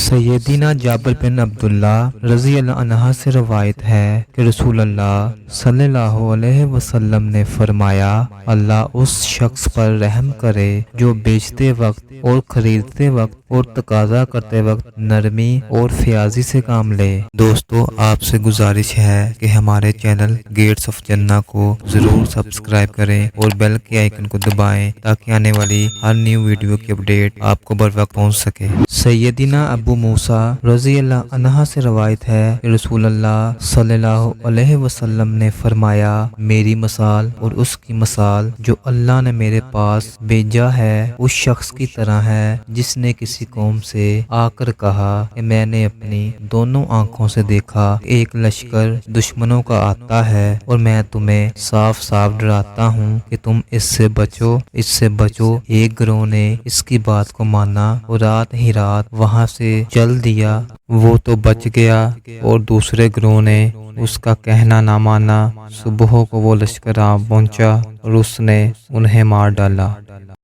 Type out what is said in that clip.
سیدنا جابر بن عبداللہ رضی اللہ عنہ سے روایت ہے کہ رسول اللہ صلی اللہ علیہ وسلم نے فرمایا، اللہ اس شخص پر رحم کرے جو بیچتے وقت اور خریدتے وقت اور تقاضا کرتے وقت نرمی اور فیاضی سے کام لے۔ دوستو، آپ سے گزارش ہے کہ ہمارے چینل گیٹس آف جنہ کو ضرور سبسکرائب کریں اور بیل کے آئیکن کو دبائیں تاکہ آنے والی ہر نیو ویڈیو کی اپڈیٹ آپ کو بر وقت پہنچ سکے۔ سیدنا ابو موسیٰ رضی اللہ عنہ سے روایت ہے کہ رسول اللہ صلی اللہ علیہ وسلم نے فرمایا، میری مثال اور اس کی مثال جو اللہ نے میرے پاس بھیجا ہے اس شخص کی طرح ہے جس نے کسی قوم سے آ کر کہا کہ میں نے اپنی دونوں آنکھوں سے دیکھا کہ ایک لشکر دشمنوں کا آتا ہے اور میں تمہیں صاف صاف ڈراتا ہوں کہ تم اس سے بچو، اس سے بچو۔ ایک گروہ نے اس کی بات کو مانا اور رات ہی رات وہاں سے چل دیا، وہ تو بچ گیا، اور دوسرے گروہ نے اس کا کہنا نہ مانا۔ صبح کو وہ لشکر آ پہنچا اور اس نے انہیں مار ڈالا۔